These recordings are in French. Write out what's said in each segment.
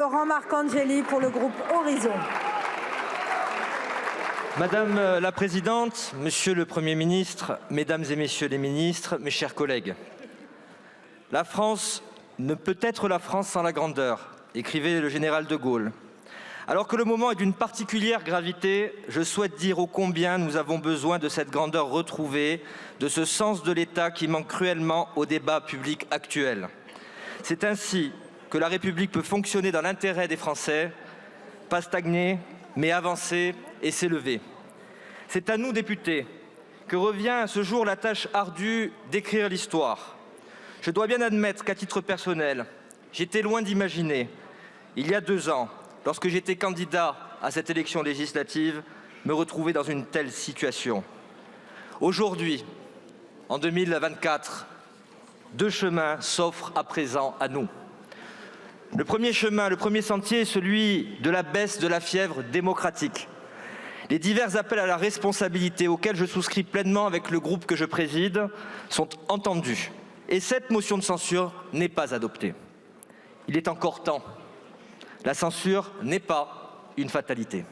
Laurent Marcangeli pour le groupe Horizon. Madame la Présidente, Monsieur le Premier ministre, Mesdames et Messieurs les ministres, mes chers collègues. La France ne peut être la France sans la grandeur, écrivait le général de Gaulle. Alors que le moment est d'une particulière gravité, je souhaite dire ô combien nous avons besoin de cette grandeur retrouvée, de ce sens de l'État qui manque cruellement au débat public actuel. C'est ainsi que la République peut fonctionner dans l'intérêt des Français, pas stagner, mais avancer et s'élever. C'est à nous, députés, que revient à ce jour la tâche ardue d'écrire l'histoire. Je dois bien admettre qu'à titre personnel, j'étais loin d'imaginer, il y a 2 ans, lorsque j'étais candidat à cette élection législative, me retrouver dans une telle situation. Aujourd'hui, en 2024, 2 chemins s'offrent à présent à nous. Le premier chemin, le premier sentier est celui de la baisse de la fièvre démocratique. Les divers appels à la responsabilité auxquels je souscris pleinement avec le groupe que je préside sont entendus. Et cette motion de censure n'est pas adoptée. Il est encore temps. La censure n'est pas une fatalité.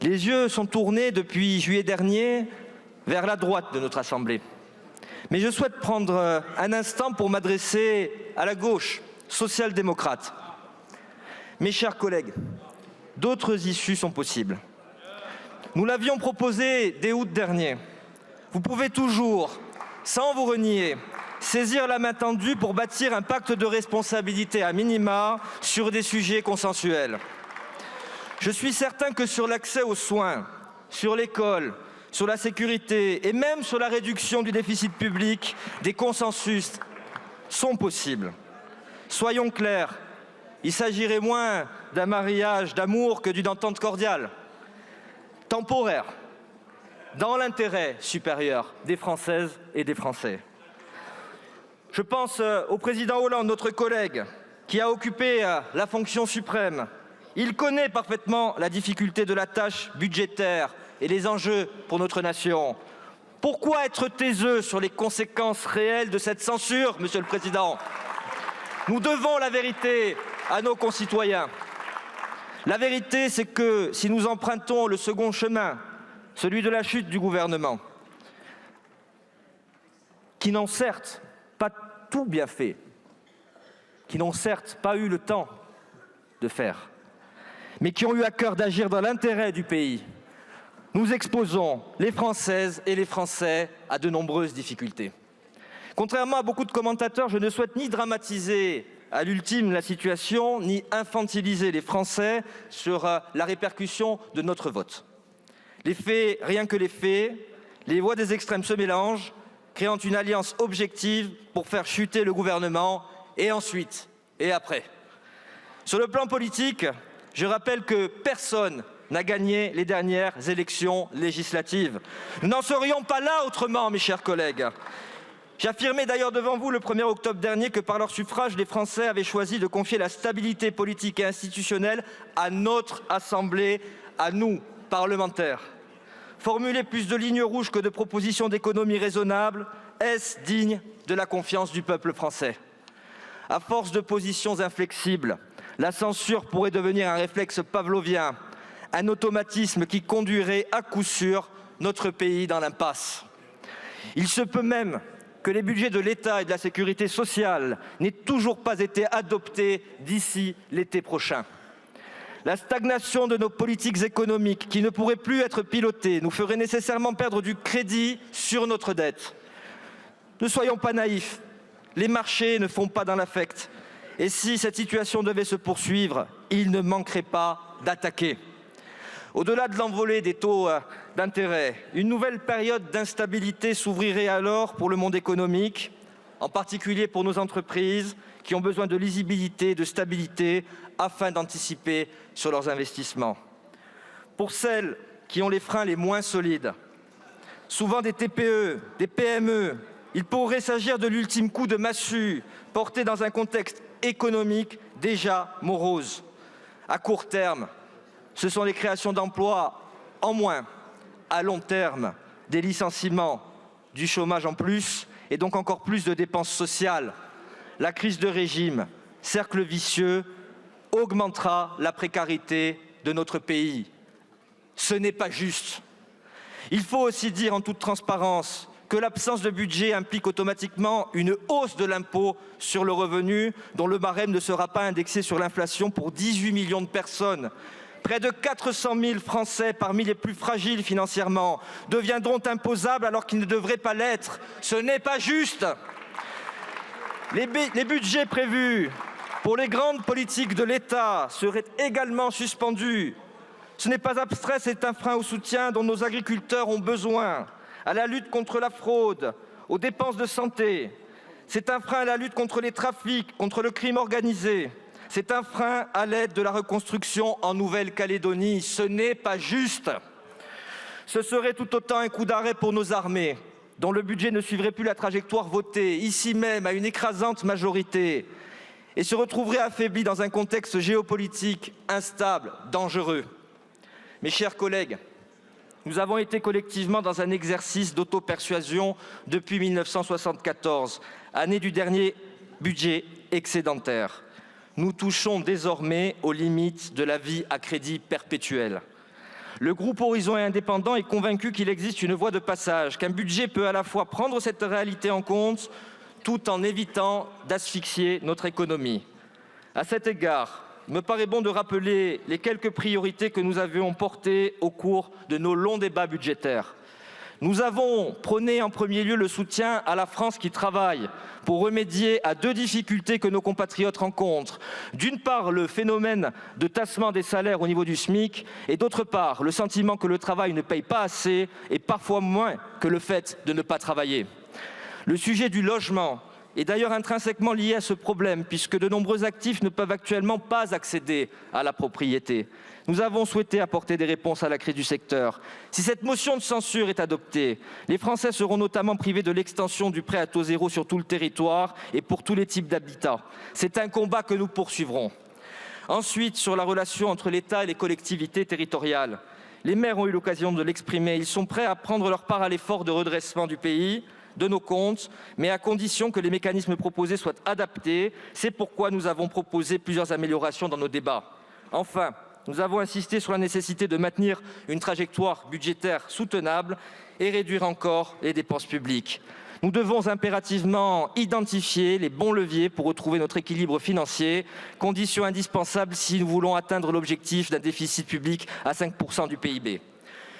Les yeux sont tournés depuis juillet dernier vers la droite de notre Assemblée. Mais je souhaite prendre un instant pour m'adresser à la gauche social-démocrate. Mes chers collègues, d'autres issues sont possibles. Nous l'avions proposé dès août dernier. Vous pouvez toujours, sans vous renier, saisir la main tendue pour bâtir un pacte de responsabilité à minima sur des sujets consensuels. Je suis certain que sur l'accès aux soins, sur l'école, sur la sécurité et même sur la réduction du déficit public, des consensus sont possibles. Soyons clairs, il s'agirait moins d'un mariage d'amour que d'une entente cordiale, temporaire, dans l'intérêt supérieur des Françaises et des Français. Je pense au président Hollande, notre collègue, qui a occupé la fonction suprême. Il connaît parfaitement la difficulté de la tâche budgétaire et les enjeux pour notre nation. Pourquoi être taiseux sur les conséquences réelles de cette censure, Monsieur le Président ? Nous devons la vérité à nos concitoyens. La vérité, c'est que si nous empruntons le second chemin, celui de la chute du gouvernement, qui n'ont certes pas tout bien fait, qui n'ont certes pas eu le temps de faire, mais qui ont eu à cœur d'agir dans l'intérêt du pays, nous exposons les Françaises et les Français à de nombreuses difficultés. Contrairement à beaucoup de commentateurs, je ne souhaite ni dramatiser à l'ultime la situation, ni infantiliser les Français sur la répercussion de notre vote. Les faits, rien que les faits, les voix des extrêmes se mélangent, créant une alliance objective pour faire chuter le gouvernement, et ensuite, et après. Sur le plan politique, je rappelle que personne n'a gagné les dernières élections législatives. Nous n'en serions pas là autrement, mes chers collègues. J'affirmais d'ailleurs devant vous le 1er octobre dernier que par leur suffrage, les Français avaient choisi de confier la stabilité politique et institutionnelle à notre Assemblée, à nous, parlementaires. Formuler plus de lignes rouges que de propositions d'économie raisonnables, est-ce digne de la confiance du peuple français ? À force de positions inflexibles, la censure pourrait devenir un réflexe pavlovien, un automatisme qui conduirait à coup sûr notre pays dans l'impasse. Il se peut même que les budgets de l'État et de la sécurité sociale n'aient toujours pas été adoptés d'ici l'été prochain. La stagnation de nos politiques économiques, qui ne pourraient plus être pilotées, nous ferait nécessairement perdre du crédit sur notre dette. Ne soyons pas naïfs, les marchés ne font pas dans l'affect. Et si cette situation devait se poursuivre, ils ne manqueraient pas d'attaquer. Au-delà de l'envolée des taux d'intérêt, une nouvelle période d'instabilité s'ouvrirait alors pour le monde économique, en particulier pour nos entreprises qui ont besoin de lisibilité et de stabilité afin d'anticiper sur leurs investissements. Pour celles qui ont les freins les moins solides, souvent des TPE, des PME, il pourrait s'agir de l'ultime coup de massue porté dans un contexte économique déjà morose. À court terme, ce sont les créations d'emplois en moins. À long terme, des licenciements, du chômage en plus et donc encore plus de dépenses sociales. La crise de régime, cercle vicieux augmentera la précarité de notre pays. Ce n'est pas juste. Il faut aussi dire en toute transparence que l'absence de budget implique automatiquement une hausse de l'impôt sur le revenu dont le barème ne sera pas indexé sur l'inflation pour 18 millions de personnes. Près de 400 000 Français, parmi les plus fragiles financièrement, deviendront imposables alors qu'ils ne devraient pas l'être. Ce n'est pas juste. Les budgets prévus pour les grandes politiques de l'État seraient également suspendus. Ce n'est pas abstrait, c'est un frein au soutien dont nos agriculteurs ont besoin, à la lutte contre la fraude, aux dépenses de santé. C'est un frein à la lutte contre les trafics, contre le crime organisé. C'est un frein à l'aide de la reconstruction en Nouvelle-Calédonie. Ce n'est pas juste. Ce serait tout autant un coup d'arrêt pour nos armées, dont le budget ne suivrait plus la trajectoire votée, ici même, à une écrasante majorité, et se retrouverait affaibli dans un contexte géopolitique instable, dangereux. Mes chers collègues, nous avons été collectivement dans un exercice d'auto-persuasion depuis 1974, année du dernier budget excédentaire. Nous touchons désormais aux limites de la vie à crédit perpétuel. Le groupe Horizon et Indépendants est convaincu qu'il existe une voie de passage, qu'un budget peut à la fois prendre cette réalité en compte tout en évitant d'asphyxier notre économie. À cet égard, il me paraît bon de rappeler les quelques priorités que nous avions portées au cours de nos longs débats budgétaires. Nous avons prôné en premier lieu le soutien à la France qui travaille pour remédier à deux difficultés que nos compatriotes rencontrent. D'une part, le phénomène de tassement des salaires au niveau du SMIC et d'autre part, le sentiment que le travail ne paye pas assez et parfois moins que le fait de ne pas travailler. Le sujet du logement est d'ailleurs intrinsèquement lié à ce problème puisque de nombreux actifs ne peuvent actuellement pas accéder à la propriété. Nous avons souhaité apporter des réponses à la crise du secteur. Si cette motion de censure est adoptée, les Français seront notamment privés de l'extension du prêt à taux zéro sur tout le territoire et pour tous les types d'habitats. C'est un combat que nous poursuivrons. Ensuite, sur la relation entre l'État et les collectivités territoriales. Les maires ont eu l'occasion de l'exprimer. Ils sont prêts à prendre leur part à l'effort de redressement du pays, de nos comptes, mais à condition que les mécanismes proposés soient adaptés. C'est pourquoi nous avons proposé plusieurs améliorations dans nos débats. Enfin, nous avons insisté sur la nécessité de maintenir une trajectoire budgétaire soutenable et réduire encore les dépenses publiques. Nous devons impérativement identifier les bons leviers pour retrouver notre équilibre financier, condition indispensable si nous voulons atteindre l'objectif d'un déficit public à 5% du PIB.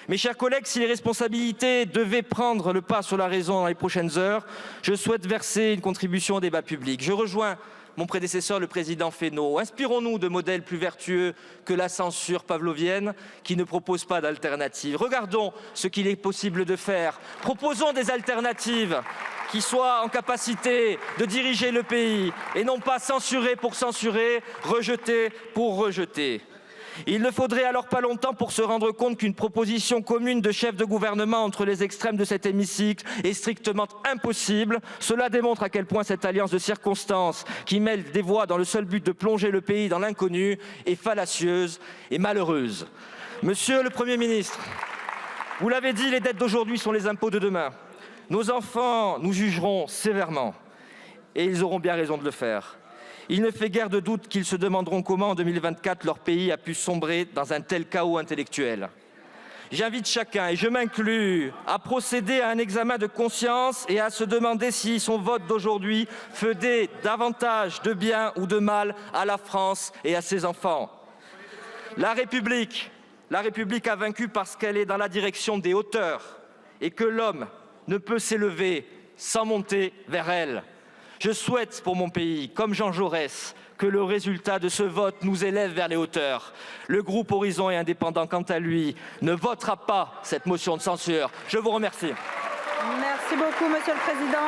Mes chers collègues, si les responsabilités devaient prendre le pas sur la raison dans les prochaines heures, je souhaite verser une contribution au débat public. Je rejoins mon prédécesseur, le président Fesneau. Inspirons-nous de modèles plus vertueux que la censure pavlovienne qui ne propose pas d'alternative. Regardons ce qu'il est possible de faire. Proposons des alternatives qui soient en capacité de diriger le pays et non pas censurer pour censurer, rejeter pour rejeter. Il ne faudrait alors pas longtemps pour se rendre compte qu'une proposition commune de chef de gouvernement entre les extrêmes de cet hémicycle est strictement impossible. Cela démontre à quel point cette alliance de circonstances qui mêle des voix dans le seul but de plonger le pays dans l'inconnu est fallacieuse et malheureuse. Monsieur le Premier ministre, vous l'avez dit, les dettes d'aujourd'hui sont les impôts de demain. Nos enfants nous jugeront sévèrement et ils auront bien raison de le faire. Il ne fait guère de doute qu'ils se demanderont comment, en 2024, leur pays a pu sombrer dans un tel chaos intellectuel. J'invite chacun, et je m'inclus, à procéder à un examen de conscience et à se demander si son vote d'aujourd'hui faisait davantage de bien ou de mal à la France et à ses enfants. La République a vaincu parce qu'elle est dans la direction des hauteurs et que l'homme ne peut s'élever sans monter vers elle. Je souhaite pour mon pays, comme Jean Jaurès, que le résultat de ce vote nous élève vers les hauteurs. Le groupe Horizon et Indépendants, quant à lui, ne votera pas cette motion de censure. Je vous remercie. Merci beaucoup, Monsieur le Président.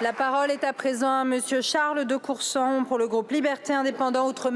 La parole est à présent à Monsieur Charles de Courson pour le groupe Liberté Indépendants Outre-mer.